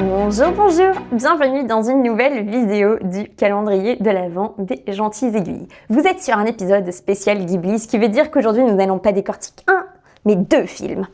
Bonjour, bonjour, bienvenue dans une nouvelle vidéo du calendrier de l'Avent des gentilles aiguilles. Vous êtes sur un épisode spécial Ghibli, ce qui veut dire qu'aujourd'hui nous n'allons pas décortiquer un, mais deux films.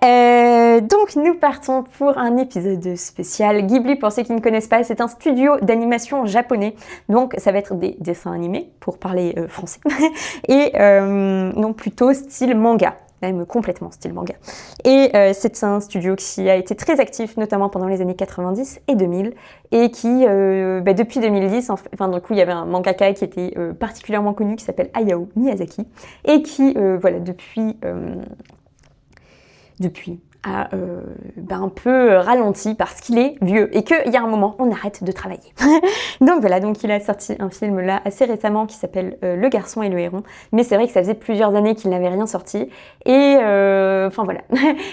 Donc nous partons pour un épisode spécial Ghibli. Pour ceux qui ne connaissent pas, c'est un studio d'animation japonais, donc ça va être des dessins animés pour parler français, et non plutôt style manga. Même complètement style manga. Et c'est un studio qui a été très actif, notamment pendant les années 90 et 2000, et qui, depuis 2010, enfin du coup, il y avait un mangaka qui était particulièrement connu, qui s'appelle Hayao Miyazaki, et qui, depuis a un peu ralenti parce qu'il est vieux et qu'il y a un moment on arrête de travailler. Donc voilà, donc il a sorti un film là assez récemment qui s'appelle Le Garçon et le Héron, mais c'est vrai que ça faisait plusieurs années qu'il n'avait rien sorti et enfin voilà.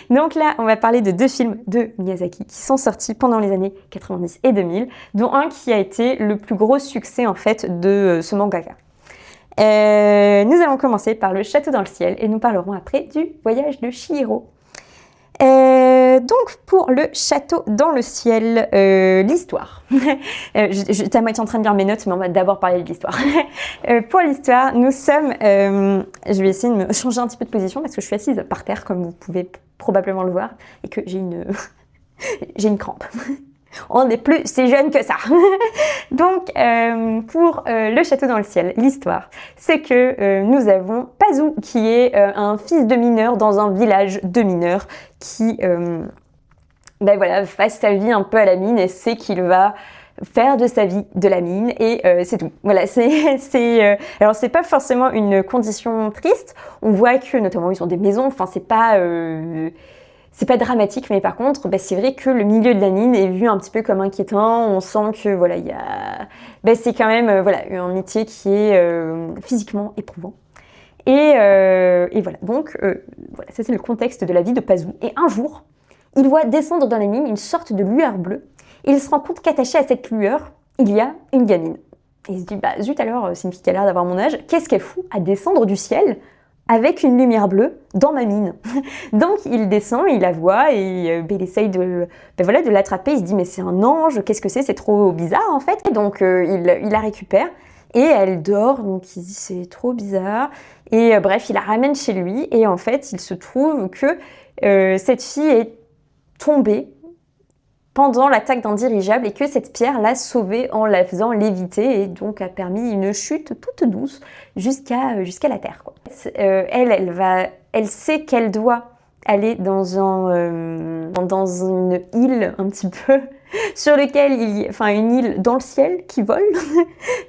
Donc là on va parler de deux films de Miyazaki qui sont sortis pendant les années 90 et 2000, dont un qui a été le plus gros succès en fait de ce mangaka. Nous allons commencer par Le Château dans le ciel et nous parlerons après du voyage de Chihiro. Donc pour Le Château dans le ciel, l'histoire. J'étais à moitié en train de lire mes notes, mais on va d'abord parler de l'histoire. Pour l'histoire, nous sommes... je vais essayer de me changer un petit peu de position parce que je suis assise par terre, comme vous pouvez probablement le voir, et que j'ai une crampe. On n'est plus si jeune que ça. Donc, pour Le Château dans le ciel, l'histoire, c'est que nous avons Pazu, qui est un fils de mineur dans un village de mineurs, qui passe sa vie un peu à la mine et sait qu'il va faire de sa vie de la mine et c'est tout. Voilà, alors c'est pas forcément une condition triste. On voit que notamment ils ont des maisons. Enfin, c'est pas dramatique, mais par contre, c'est vrai que le milieu de la mine est vu un petit peu comme inquiétant. On sent que voilà, il y a, c'est quand même un métier qui est physiquement éprouvant. Et voilà, donc voilà, ça c'est le contexte de la vie de Pazu. Et un jour, il voit descendre dans la mine une sorte de lueur bleue. Et il se rend compte qu'attachée à cette lueur, il y a une gamine. Et il se dit, zut alors, c'est une fille qui a l'air d'avoir mon âge. Qu'est-ce qu'elle fout à descendre du ciel avec une lumière bleue dans ma mine? Donc il descend, il la voit et il essaye de l'attraper. Il se dit mais c'est un ange, qu'est-ce que c'est trop bizarre en fait. Et donc il la récupère et elle dort, donc il se dit c'est trop bizarre. Et bref, il la ramène chez lui et en fait il se trouve que cette fille est tombée pendant l'attaque d'un dirigeable et que cette pierre l'a sauvée en la faisant léviter et donc a permis une chute toute douce jusqu'à la terre, quoi. Elle sait qu'elle doit aller dans une île un petit peu sur lequel une île dans le ciel qui vole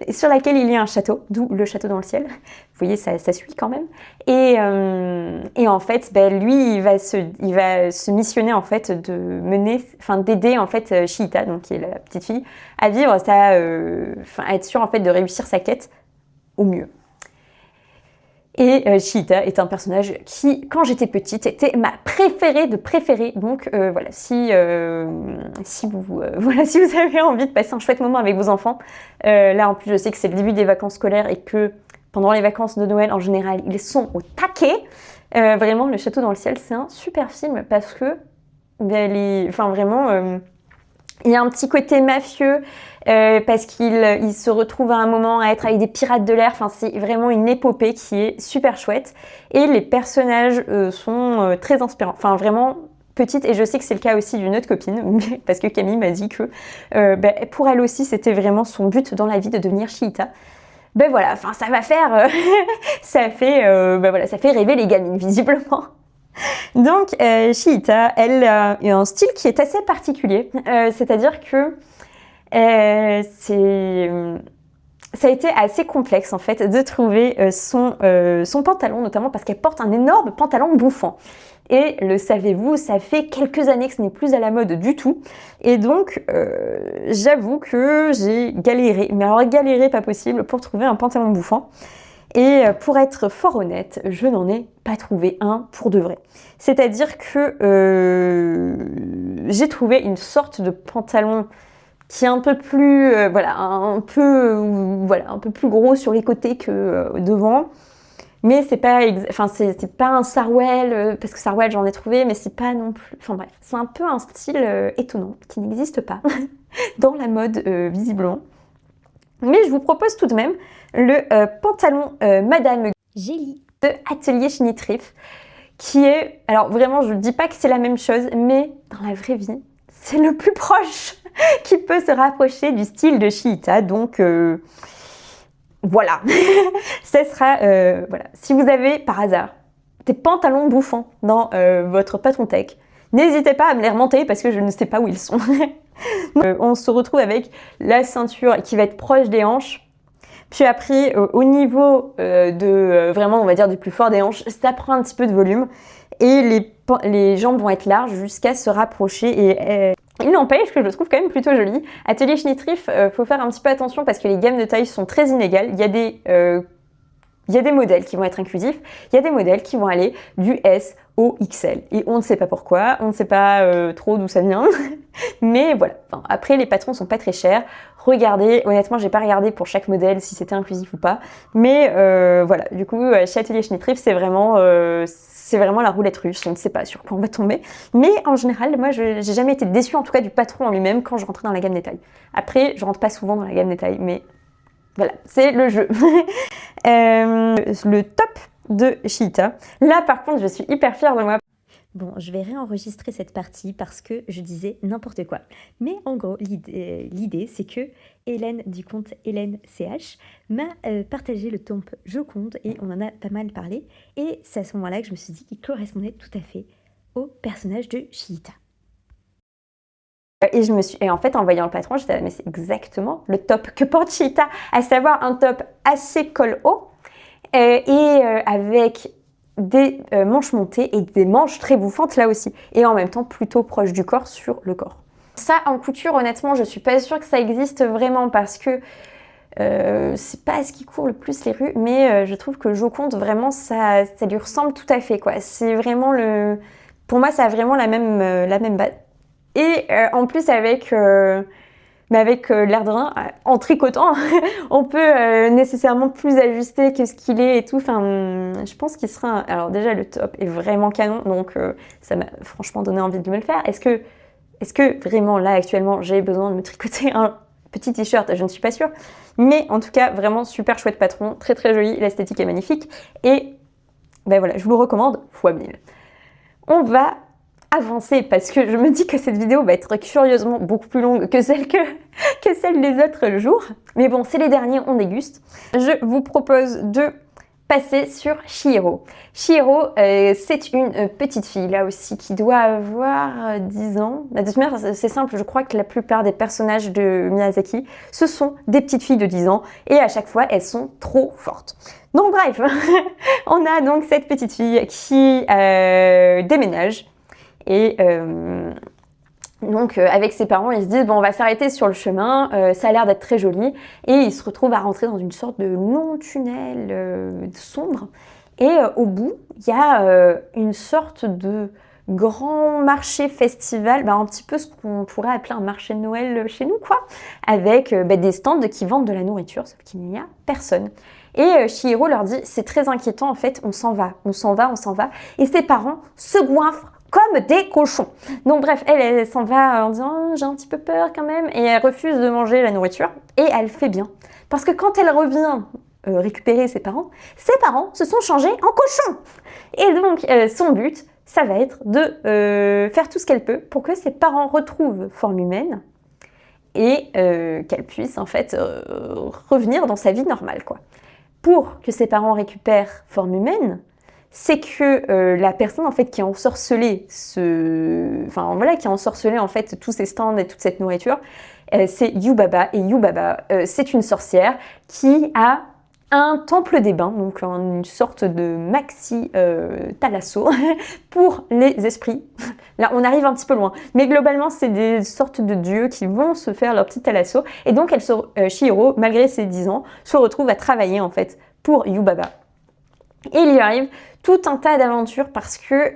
et sur laquelle il y a un château, d'où Le Château dans le ciel. Vous voyez, ça suit quand même. Et en fait, lui, il va se missionner en fait d'aider en fait Chihita, donc qui est la petite fille, à vivre à être sûr en fait de réussir sa quête au mieux. Et Chihita est un personnage qui, quand j'étais petite, était ma préférée de préférée. Donc voilà, si vous avez envie de passer un chouette moment avec vos enfants, là en plus je sais que c'est le début des vacances scolaires et que pendant les vacances de Noël en général, ils sont au taquet. Vraiment, Le Château dans le ciel, c'est un super film parce que il y a un petit côté mafieux parce qu'il se retrouve à un moment à être avec des pirates de l'air. Enfin, c'est vraiment une épopée qui est super chouette. Et les personnages sont très inspirants. Enfin, vraiment petite. Et je sais que c'est le cas aussi d'une autre copine parce que Camille m'a dit que pour elle aussi, c'était vraiment son but dans la vie de devenir Chihita. Ça va faire... ça fait rêver les gamines, visiblement. Donc Chihita, elle a un style qui est assez particulier, c'est-à-dire que ça a été assez complexe en fait de trouver son pantalon, notamment parce qu'elle porte un énorme pantalon bouffant. Et le savez-vous, ça fait quelques années que ce n'est plus à la mode du tout. Et donc, j'avoue que j'ai galéré, mais alors galéré pas possible pour trouver un pantalon bouffant. Et pour être fort honnête, je n'en ai pas trouvé un pour de vrai. C'est-à-dire que j'ai trouvé une sorte de pantalon qui est un peu plus, un peu plus gros sur les côtés que devant. Mais c'est pas, enfin c'est pas un Sarwell, parce que Sarwell j'en ai trouvé, mais c'est pas non plus, enfin bref, c'est un peu un style étonnant, qui n'existe pas dans la mode visiblement. Mais je vous propose tout de même le pantalon Madame Gély de Atelier Chinitrif, qui est, alors vraiment je ne dis pas que c'est la même chose, mais dans la vraie vie, c'est le plus proche qui peut se rapprocher du style de Chiita, donc voilà. Ce sera, voilà. Si vous avez par hasard des pantalons bouffants dans votre patron tech, n'hésitez pas à me les remonter parce que je ne sais pas où ils sont. On se retrouve avec la ceinture qui va être proche des hanches. Puis après, au niveau vraiment, on va dire, du plus fort des hanches, ça prend un petit peu de volume. Et les jambes vont être larges jusqu'à se rapprocher. Et il n'empêche que je le trouve quand même plutôt joli. Atelier Chinitrif, faut faire un petit peu attention parce que les gammes de taille sont très inégales. Il y a des modèles qui vont être inclusifs, il y a des modèles qui vont aller du S au XL. Et on ne sait pas pourquoi, on ne sait pas trop d'où ça vient. Mais voilà, enfin, après les patrons sont pas très chers. Regardez, honnêtement j'ai pas regardé pour chaque modèle si c'était inclusif ou pas. Mais voilà, du coup chez Atelier Chinitrif c'est vraiment la roulette russe, on ne sait pas sur quoi on va tomber. Mais en général, moi j'ai jamais été déçue en tout cas du patron en lui-même quand je rentrais dans la gamme des tailles. Après, je rentre pas souvent dans la gamme des tailles, mais voilà, c'est le jeu. Le top de Chiita. Là, par contre, je suis hyper fière de moi. Bon, je vais réenregistrer cette partie parce que je disais n'importe quoi. Mais en gros, l'idée, c'est que Hélène du compte Hélène CH m'a partagé le tombe Joconde et on en a pas mal parlé. Et c'est à ce moment-là que je me suis dit qu'il correspondait tout à fait au personnage de Chiita. Et en fait, en voyant le patron, j'étais mais c'est exactement le top que porte Chiita, à savoir un top assez col haut avec des manches montées et des manches très bouffantes là aussi. Et en même temps, plutôt proche du corps sur le corps. Ça, en couture, honnêtement, je suis pas sûre que ça existe vraiment parce que c'est pas ce qui court le plus les rues, mais je trouve que Joconde, vraiment, ça lui ressemble tout à fait, quoi. C'est vraiment pour moi, ça a vraiment la même base. Et en plus, avec l'air de rien, en tricotant, on peut nécessairement plus ajuster que ce qu'il est et tout. Enfin, je pense qu'il sera... Alors déjà, le top est vraiment canon, donc ça m'a franchement donné envie de me le faire. Est-ce que vraiment, là, actuellement, j'ai besoin de me tricoter un petit t-shirt? Je ne suis pas sûre. Mais en tout cas, vraiment super chouette patron, très très joli, l'esthétique est magnifique. Et ben voilà, je vous le recommande fois 1000. On va avancer parce que je me dis que cette vidéo va être curieusement beaucoup plus longue que celle des autres jours. Mais bon, c'est les derniers, on déguste. Je vous propose de passer sur Chihiro. Chihiro, c'est une petite fille là aussi qui doit avoir 10 ans. De toute manière, c'est simple, je crois que la plupart des personnages de Miyazaki, ce sont des petites filles de 10 ans et à chaque fois, elles sont trop fortes. Donc bref, on a donc cette petite fille qui déménage. Et donc avec ses parents, ils se disent bon, on va s'arrêter sur le chemin, ça a l'air d'être très joli, et ils se retrouvent à rentrer dans une sorte de long tunnel sombre. Et au bout, il y a une sorte de grand marché festival, un petit peu ce qu'on pourrait appeler un marché de Noël chez nous, quoi, avec des stands qui vendent de la nourriture, sauf qu'il n'y a personne. Et Chihiro leur dit c'est très inquiétant, en fait, on s'en va, et ses parents se goinfrent comme des cochons. Donc bref, elle s'en va en disant j'ai un petit peu peur quand même, et elle refuse de manger la nourriture, et elle fait bien. Parce que quand elle revient récupérer ses parents se sont changés en cochons. Et donc son but, ça va être de faire tout ce qu'elle peut pour que ses parents retrouvent forme humaine et qu'elle puisse en fait revenir dans sa vie normale, quoi. Pour que ses parents récupèrent forme humaine, c'est que la personne en fait qui a ensorcelé en fait tous ces stands et toute cette nourriture, c'est Yubaba. Et Yubaba, c'est une sorcière qui a un temple des bains, donc une sorte de maxi thalasso pour les esprits. Là, on arrive un petit peu loin, mais globalement, c'est des sortes de dieux qui vont se faire leur petit thalasso. Et donc, Chihiro, malgré ses 10 ans, se retrouve à travailler en fait pour Yubaba. Et il lui arrive tout un tas d'aventures parce que,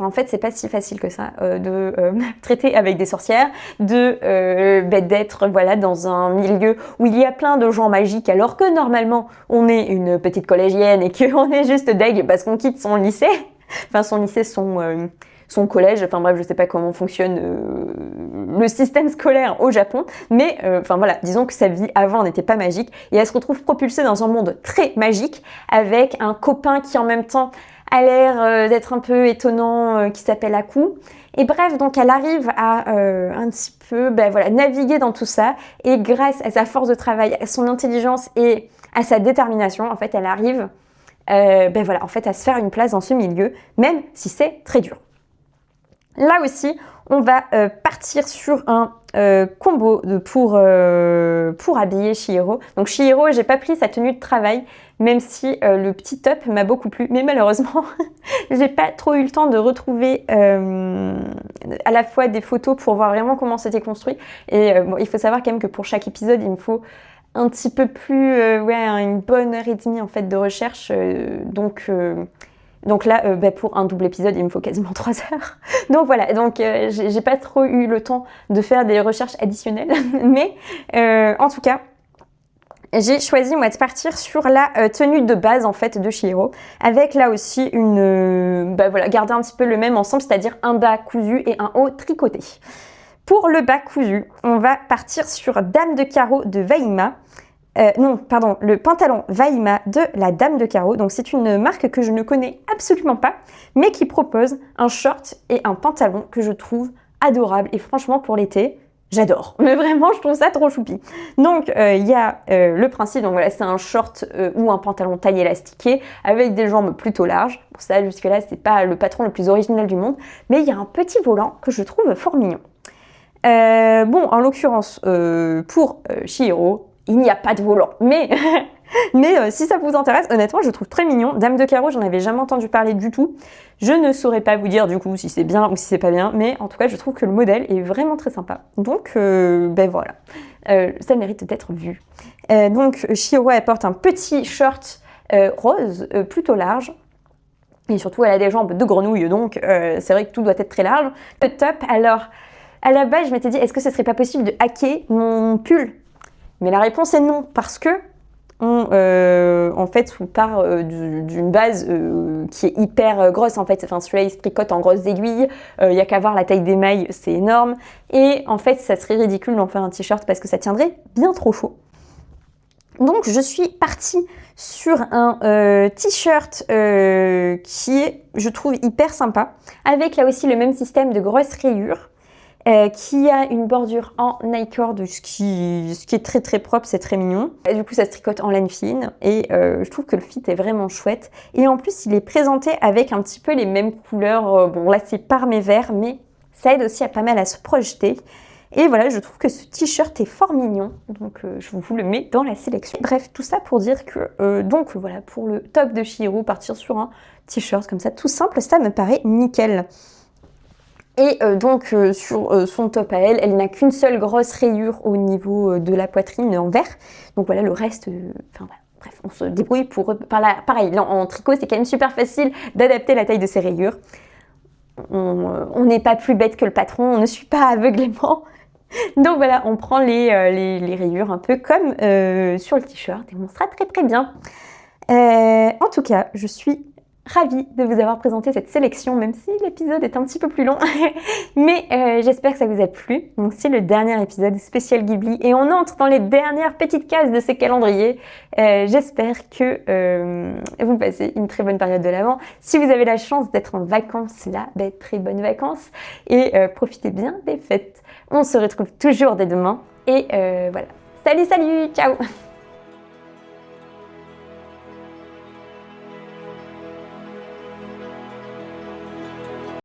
en fait, c'est pas si facile que ça de traiter avec des sorcières, d'être voilà dans un milieu où il y a plein de gens magiques, alors que normalement on est une petite collégienne et qu'on est juste deg parce qu'on quitte son lycée, enfin son lycée, son collège, enfin bref, je sais pas comment fonctionne le système scolaire au Japon, mais voilà, disons que sa vie avant n'était pas magique et elle se retrouve propulsée dans un monde très magique avec un copain qui en même temps a l'air d'être un peu étonnant, qui s'appelle Aku. Et bref, donc elle arrive à un petit peu naviguer dans tout ça et grâce à sa force de travail, à son intelligence et à sa détermination, en fait, elle arrive en fait, à se faire une place dans ce milieu, même si c'est très dur. Là aussi, on va partir sur un combo pour habiller Chihiro. Donc Chihiro, j'ai pas pris sa tenue de travail, même si le petit top m'a beaucoup plu. Mais malheureusement, j'ai pas trop eu le temps de retrouver à la fois des photos pour voir vraiment comment c'était construit. Et il faut savoir quand même que pour chaque épisode, il me faut un petit peu plus, une bonne heure et demie en fait de recherche. Donc là, pour un double épisode, il me faut quasiment 3 heures. Donc voilà, j'ai pas trop eu le temps de faire des recherches additionnelles. Mais en tout cas, j'ai choisi moi de partir sur la tenue de base en fait de Chihiro, avec là aussi garder un petit peu le même ensemble, c'est-à-dire un bas cousu et un haut tricoté. Pour le bas cousu, on va partir sur Dame de Carreau de Vaima. Le pantalon Vaima de la Dame de Carreau. Donc c'est une marque que je ne connais absolument pas, mais qui propose un short et un pantalon que je trouve adorable. Et franchement, pour l'été, j'adore. Mais vraiment, je trouve ça trop choupi. Donc il y a le principe, donc voilà, c'est un short ou un pantalon taille élastiqué avec des jambes plutôt larges. Pour ça, jusque-là, c'est pas le patron le plus original du monde, mais il y a un petit volant que je trouve fort mignon. En l'occurrence, pour Chihiro, il n'y a pas de volant, mais si ça vous intéresse, honnêtement, je trouve très mignon. Dame de Carreau, j'en avais jamais entendu parler du tout. Je ne saurais pas vous dire du coup si c'est bien ou si c'est pas bien, mais en tout cas, je trouve que le modèle est vraiment très sympa. Donc, voilà, ça mérite d'être vu. Donc, Chihiro, elle porte un petit short rose, plutôt large. Et surtout, elle a des jambes de grenouille, donc c'est vrai que tout doit être très large. Le top, alors, à la base, je m'étais dit, est-ce que ce serait pas possible de hacker mon pull ? Mais la réponse est non, parce que on part d'une base qui est hyper grosse en fait. Enfin, celui-là il se tricote en grosses aiguilles, il n'y a qu'à voir la taille des mailles, c'est énorme. Et en fait, ça serait ridicule d'en faire un t-shirt parce que ça tiendrait bien trop chaud. Donc, je suis partie sur un t-shirt qui est, je trouve, hyper sympa, avec là aussi le même système de grosses rayures. Qui a une bordure en nylon, ce qui est très très propre, c'est très mignon. Et du coup, ça se tricote en laine fine et je trouve que le fit est vraiment chouette. Et en plus, il est présenté avec un petit peu les mêmes couleurs. Bon, là, c'est parmé vert, mais ça aide aussi à pas mal à se projeter. Et voilà, je trouve que ce t-shirt est fort mignon, donc je vous le mets dans la sélection. Bref, tout ça pour dire que, voilà, pour le top de Chihiro, partir sur un t-shirt comme ça, tout simple, ça me paraît nickel. Et sur son top à elle, elle n'a qu'une seule grosse rayure au niveau de la poitrine en vert. Donc voilà, le reste, bref, on se débrouille pour... Pareil, en tricot, c'est quand même super facile d'adapter la taille de ses rayures. On n'est pas plus bête que le patron, on ne suit pas aveuglément. Donc voilà, on prend les rayures un peu comme sur le t-shirt et on sera très très bien. En tout cas, je suis ravie de vous avoir présenté cette sélection, même si l'épisode est un petit peu plus long. Mais j'espère que ça vous a plu. Donc c'est le dernier épisode spécial Ghibli et on entre dans les dernières petites cases de ce calendrier. J'espère que vous passez une très bonne période de l'Avent. Si vous avez la chance d'être en vacances là, très bonnes vacances et profitez bien des fêtes. On se retrouve toujours dès demain et voilà. Salut, ciao!